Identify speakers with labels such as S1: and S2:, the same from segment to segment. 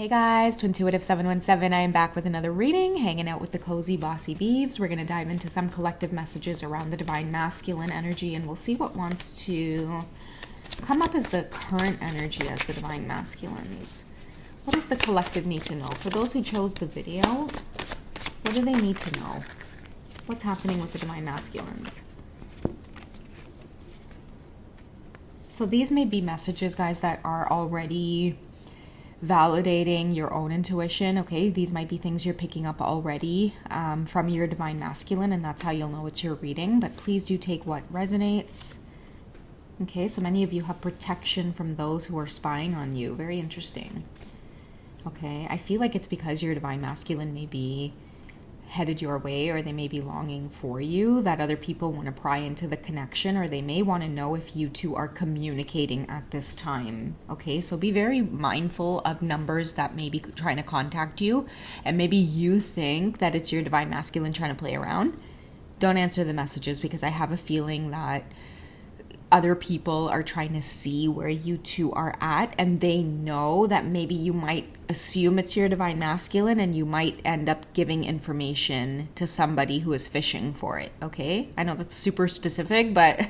S1: Hey guys, Twintuitive 717. I am back with another reading, hanging out with the cozy bossy beeves. We're going to dive into some collective messages around the divine masculine energy, and we'll see what wants to come up as the current energy as the divine masculines. What does the collective need to know? For those who chose the video, what do they need to know? What's happening with the divine masculines? So these may be messages, guys, that are already validating your own intuition. Okay, these might be things you're picking up already from your divine masculine, and that's how you'll know it's your reading. But please do take what resonates. Okay, so many of you have protection from those who are spying on you. Very interesting. Okay, I feel like it's because your divine masculine may be headed your way, or they may be longing for you, that other people want to pry into the connection, or they may want to know if you two are communicating at this time. Okay, so be very mindful of numbers that may be trying to contact you, and maybe you think that it's your divine masculine trying to play around. Don't answer the messages, because I have a feeling that other people are trying to see where you two are at, and they know that maybe you might assume it's your divine masculine, and you might end up giving information to somebody who is fishing for it. Okay, I know that's super specific, but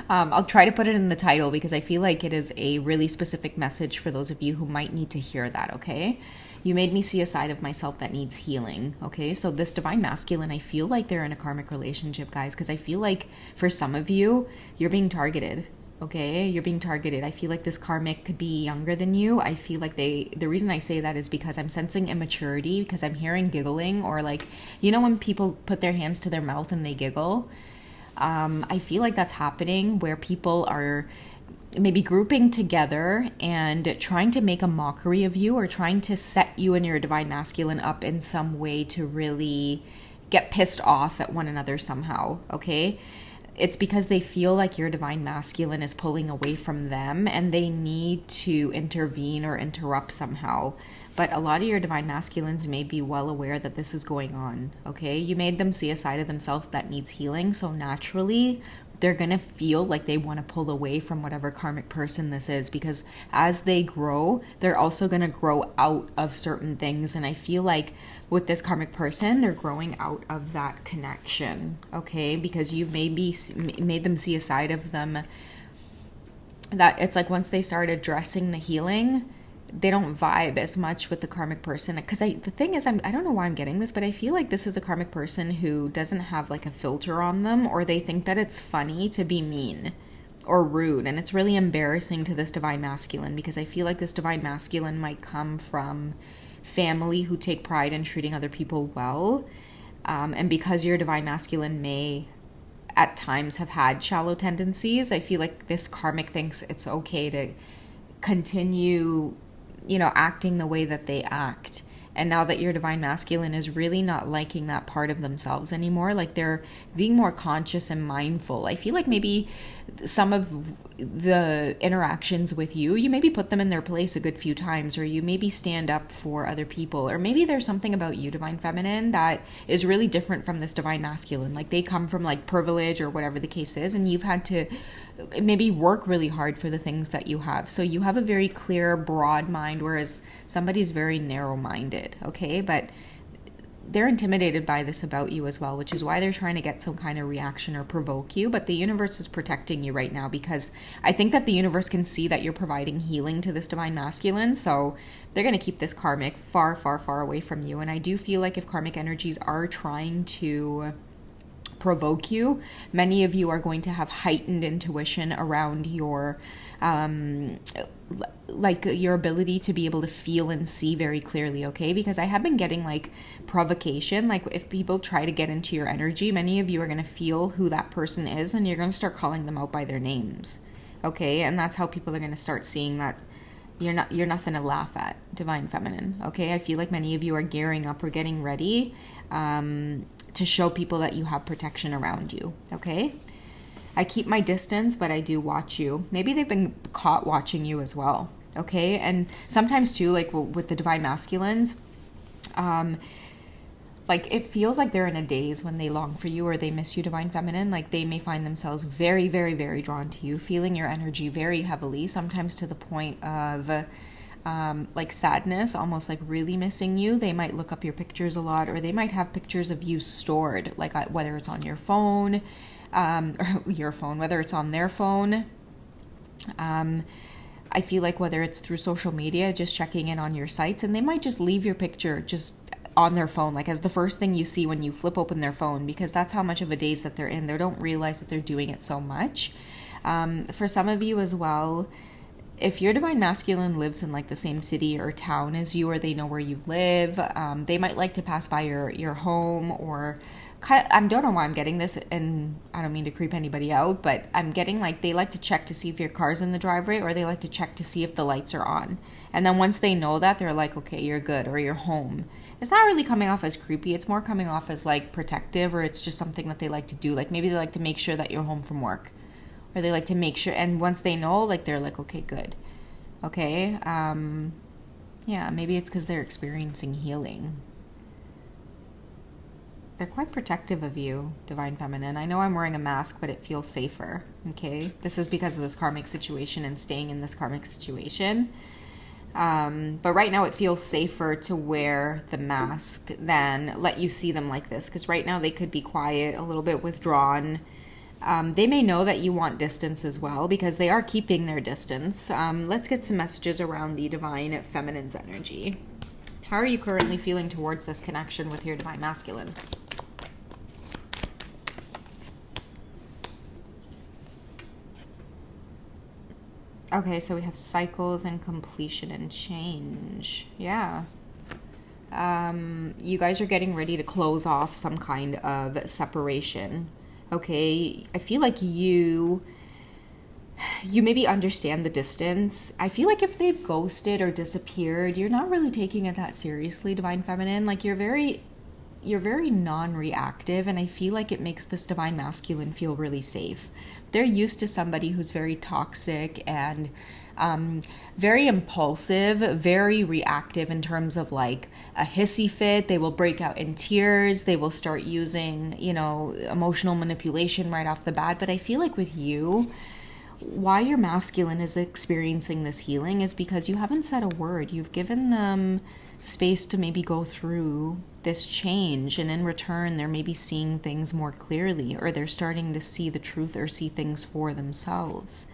S1: I'll try to put it in the title because I feel like it is a really specific message for those of you who might need to hear that. Okay, you made me see a side of myself that needs healing. Okay, so this divine masculine, I feel like they're in a karmic relationship, guys, because I feel like for some of you, you're being targeted. Okay, you're being targeted. I feel like this karmic could be younger than you. I feel like the reason I say that is because I'm sensing immaturity, because I'm hearing giggling, or like, you know, when people put their hands to their mouth and they giggle. I feel like that's happening where people are maybe grouping together and trying to make a mockery of you, or trying to set you and your divine masculine up in some way to really get pissed off at one another somehow. Okay, it's because they feel like your divine masculine is pulling away from them, and they need to intervene or interrupt somehow. But a lot of your divine masculines may be well aware that this is going on. Okay, you made them see a side of themselves that needs healing, so naturally they're going to feel like they want to pull away from whatever karmic person this is, because as they grow, they're also going to grow out of certain things. And I feel like with this karmic person, they're growing out of that connection, okay? Because you've maybe made them see a side of them that it's like once they start addressing the healing, they don't vibe as much with the karmic person. Because the thing is, I don't know why I'm getting this, but I feel like this is a karmic person who doesn't have like a filter on them, or they think that it's funny to be mean or rude. And it's really embarrassing to this divine masculine, because I feel like this divine masculine might come from family who take pride in treating other people well. And because your divine masculine may at times have had shallow tendencies, I feel like this karmic thinks it's okay to continue, you know, acting the way that they act. And now that your divine masculine is really not liking that part of themselves anymore, like they're being more conscious and mindful. I feel like maybe some of the interactions with you, you maybe put them in their place a good few times, or you maybe stand up for other people, or maybe there's something about you, divine feminine, that is really different from this divine masculine. Like they come from like privilege or whatever the case is, and you've had to maybe work really hard for the things that you have. So you have a very clear, broad mind, whereas somebody's very narrow-minded, okay? But they're intimidated by this about you as well, which is why they're trying to get some kind of reaction or provoke you. But the universe is protecting you right now, because I think that the universe can see that you're providing healing to this divine masculine. So they're going to keep this karmic far, far, far away from you. And I do feel like if karmic energies are trying to provoke you, many of you are going to have heightened intuition around your like your ability to be able to feel and see very clearly. Okay, because I have been getting like provocation, like if people try to get into your energy, many of you are going to feel who that person is, and you're going to start calling them out by their names. Okay, and that's how people are going to start seeing that you're nothing to laugh at, divine feminine. Okay, I feel like many of you are gearing up or getting ready to show people that you have protection around you. Okay, I keep my distance, but I do watch you. Maybe they've been caught watching you as well. Okay, and sometimes too, like with the divine masculines, like it feels like they're in a daze when they long for you or they miss you, divine feminine. Like they may find themselves very, very, very drawn to you, feeling your energy very heavily, sometimes to the point of like sadness, almost like really missing you. They might look up your pictures a lot, or they might have pictures of you stored, like whether it's on your phone, or your phone, whether it's on their phone. I feel like whether it's through social media, just checking in on your sites, and they might just leave your picture just on their phone, like as the first thing you see when you flip open their phone, because that's how much of a daze that they're in. They don't realize that they're doing it so much. For some of you as well, if your divine masculine lives in like the same city or town as you, or they know where you live, they might like to pass by your home, or I don't know why I'm getting this, and I don't mean to creep anybody out, but I'm getting like they like to check to see if your car's in the driveway, or they like to check to see if the lights are on. And then once they know that, they're like, okay, you're good, or you're home. It's not really coming off as creepy. It's more coming off as like protective, or it's just something that they like to do. Like maybe they like to make sure that you're home from work, or they like to make sure. And once they know, like they're like, okay, good. Okay. Yeah, maybe it's because they're experiencing healing. They're quite protective of you, Divine Feminine. I know I'm wearing a mask, but it feels safer, okay? This is because of this karmic situation and staying in this karmic situation. But right now it feels safer to wear the mask than let you see them like this. Because right now they could be quiet, a little bit withdrawn. They may know that you want distance as well, because they are keeping their distance. Let's get some messages around the Divine Feminine's energy. How are you currently feeling towards this connection with your Divine Masculine? Okay, so we have cycles and completion and change. Yeah. You guys are getting ready to close off some kind of separation. Okay, I feel like you maybe understand the distance. I feel like if they've ghosted or disappeared, you're not really taking it that seriously, Divine Feminine. Like you're very non-reactive, and I feel like it makes this Divine Masculine feel really safe. They're used to somebody who's very toxic and very impulsive, very reactive in terms of like a hissy fit. They will break out in tears. They will start using, emotional manipulation right off the bat. But I feel like with you, why your masculine is experiencing this healing is because you haven't said a word. You've given them space to maybe go through this change, and in return they're maybe seeing things more clearly, or they're starting to see the truth or see things for themselves.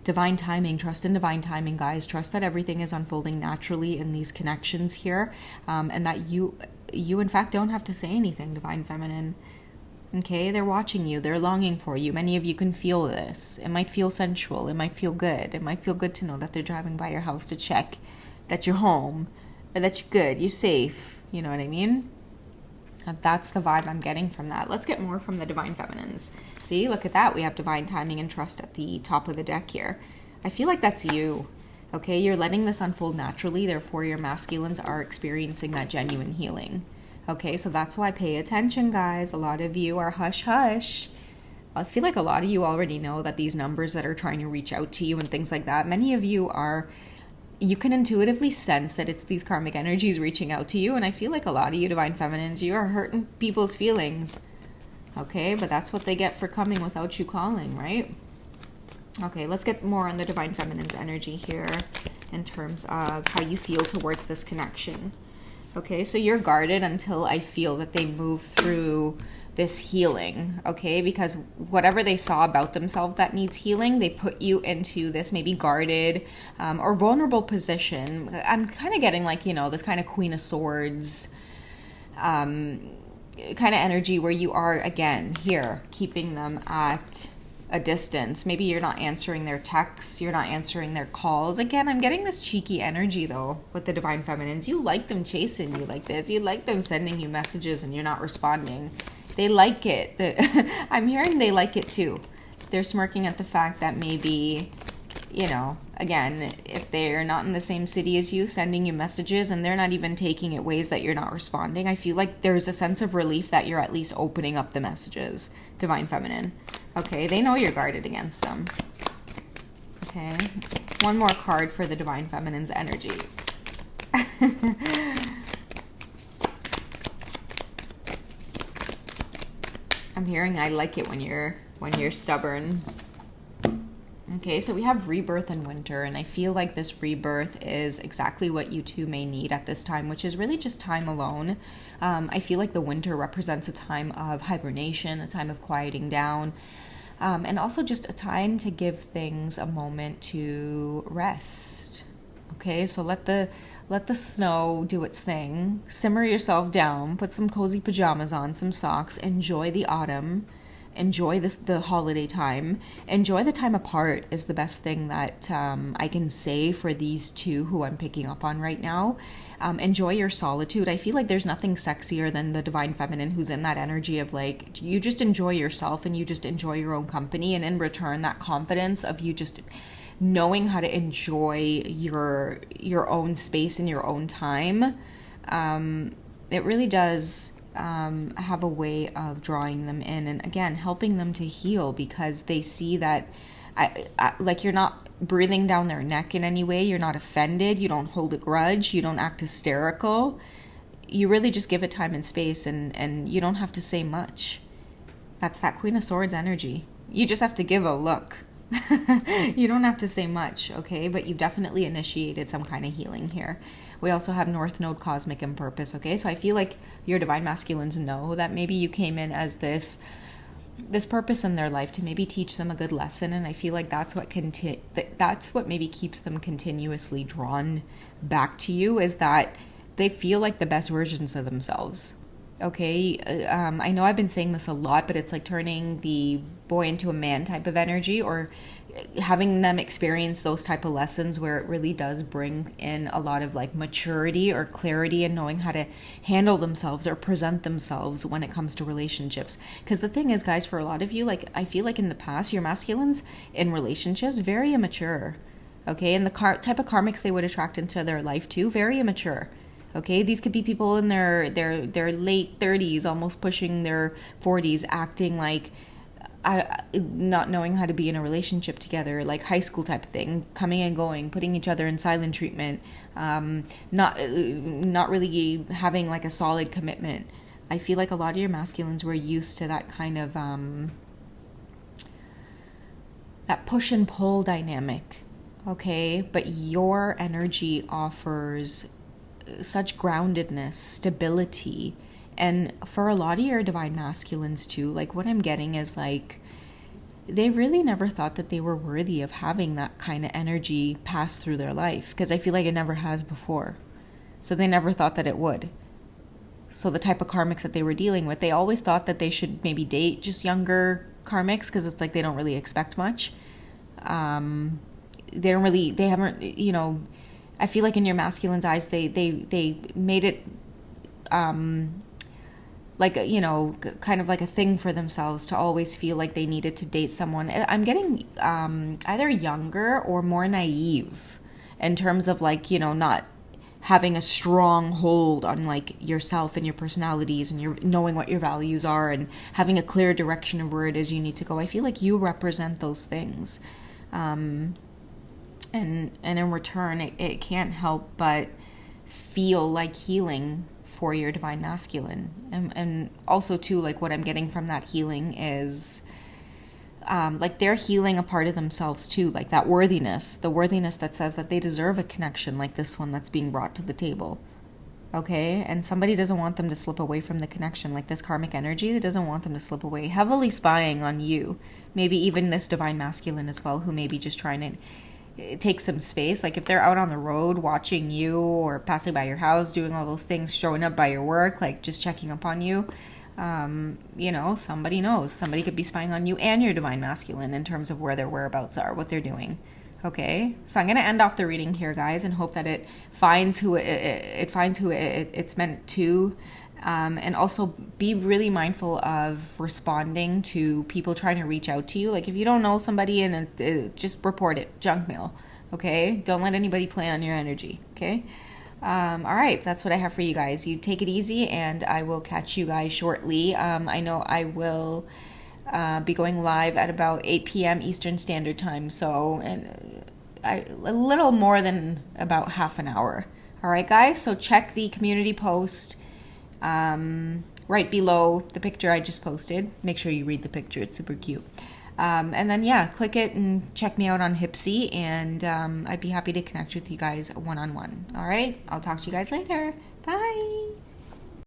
S1: Divine timing. Trust in divine timing, guys. Trust that everything is unfolding naturally in these connections here, and that you in fact don't have to say anything, Divine Feminine. Okay, they're watching you. They're longing for you. Many of you can feel this. It might feel sensual. It might feel good. It might feel good to know that they're driving by your house to check that you're home, or that you're good, you're safe. You know what I mean? That's the vibe I'm getting from that. Let's get more from the Divine Feminines. See, look at that. We have divine timing and trust at the top of the deck here. I feel like that's you. Okay, you're letting this unfold naturally. Therefore, your masculines are experiencing that genuine healing. Okay, so that's why pay attention, guys. A lot of you are hush hush. I feel like a lot of you already know that these numbers that are trying to reach out to you and things like that, many of you you can intuitively sense that it's these karmic energies reaching out to you. And I feel like a lot of you Divine Feminines, you are hurting people's feelings. Okay, but that's what they get for coming without you calling, right? Okay, let's get more on the Divine Feminine's energy here in terms of how you feel towards this connection. Okay, so you're guarded until I feel that they move through this healing, okay? Because whatever they saw about themselves that needs healing, they put you into this maybe guarded or vulnerable position. I'm kind of getting like, this kind of Queen of Swords kind of energy where you are, again, here, keeping them at a distance. Maybe you're not answering their texts, you're not answering their calls. Again, I'm getting this cheeky energy though with the Divine Feminines. You like them chasing you like this. You like them sending you messages and you're not responding. They like it. I'm hearing they like it too. They're smirking at the fact that maybe, again, if they're not in the same city as you, sending you messages and they're not even taking it ways that you're not responding, I feel like there's a sense of relief that you're at least opening up the messages, Divine Feminine. Okay, they know you're guarded against them. Okay, one more card for the Divine Feminine's energy. I'm hearing I like it when you're stubborn. Okay, so we have rebirth and winter, and I feel like this rebirth is exactly what you two may need at this time, which is really just time alone. I feel like the winter represents a time of hibernation, a time of quieting down, and also just a time to give things a moment to rest. Okay, so let the snow do its thing. Simmer yourself down, put some cozy pajamas on, some socks, enjoy the autumn. Enjoy the holiday time. Enjoy the time apart is the best thing that I can say for these two who I'm picking up on right now. Enjoy your solitude. I feel like there's nothing sexier than the divine feminine who's in that energy of like, you just enjoy yourself and you just enjoy your own company. And in return, that confidence of you just knowing how to enjoy your own space and your own time. It really does have a way of drawing them in and again helping them to heal, because they see that like you're not breathing down their neck in any way, you're not offended, you don't hold a grudge, you don't act hysterical, you really just give it time and space, and you don't have to say much. That's that Queen of Swords energy. You just have to give a look. You don't have to say much, okay? But you've definitely initiated some kind of healing here. We also have North Node, Cosmic, and Purpose, okay? So I feel like your divine masculines know that maybe you came in as this purpose in their life to maybe teach them a good lesson, and I feel like that's what maybe keeps them continuously drawn back to you, is that they feel like the best versions of themselves. Okay, I know I've been saying this a lot, but it's like turning the boy into a man type of energy, or having them experience those type of lessons where it really does bring in a lot of like maturity or clarity and knowing how to handle themselves or present themselves when it comes to relationships. Because the thing is, guys, for a lot of you, like I feel like in the past, your masculines in relationships, very immature. Okay, and the type of karmics they would attract into their life too, very immature. Okay, these could be people in their late 30s, almost pushing their 40s, acting like not knowing how to be in a relationship together, like high school type of thing, coming and going, putting each other in silent treatment, not really having like a solid commitment. I feel like a lot of your masculines were used to that kind of that push and pull dynamic. Okay, but your energy offers such groundedness, stability, and for a lot of your divine masculines too, like what I'm getting is like they really never thought that they were worthy of having that kind of energy pass through their life, because I feel like it never has before, so they never thought that it would. So the type of karmics that they were dealing with, they always thought that they should maybe date just younger karmics, because it's like they don't really expect much. They haven't, you know, I feel like in your masculine's eyes, they made it like, you know, kind of like a thing for themselves to always feel like they needed to date someone. I'm getting either younger or more naive in terms of like, you know, not having a strong hold on like yourself and your personalities and your knowing what your values are and having a clear direction of where it is you need to go. I feel like you represent those things. And in return, it can't help but feel like healing for your divine masculine. And also, too, like what I'm getting from that healing is like they're healing a part of themselves, too, like that worthiness, the worthiness that says that they deserve a connection like this one that's being brought to the table. Okay, and somebody doesn't want them to slip away from the connection, like this karmic energy that doesn't want them to slip away, heavily spying on you. Maybe even this divine masculine as well, who may be just trying to take some space. Like if they're out on the road watching you or passing by your house, doing all those things, showing up by your work, like just checking up on you, you know, somebody knows. Somebody could be spying on you and your divine masculine in terms of where their whereabouts are, what they're doing. Okay, so I'm going to end off the reading here, guys, and hope that it finds who it's meant to. And also be really mindful of responding to people trying to reach out to you. Like if you don't know somebody, and just report it, junk mail. Okay, don't let anybody play on your energy. Okay, all right, that's what I have for you guys. You take it easy, and I will catch you guys shortly. I know I will be going live at about 8 p.m. Eastern Standard Time, so a little more than about half an hour. All right, guys, so check the community post right below the picture I just posted. Make sure you read the picture. It's super cute. And then, yeah, click it and check me out on Hipsy, and I'd be happy to connect with you guys one-on-one. All right, I'll talk to you guys later. Bye.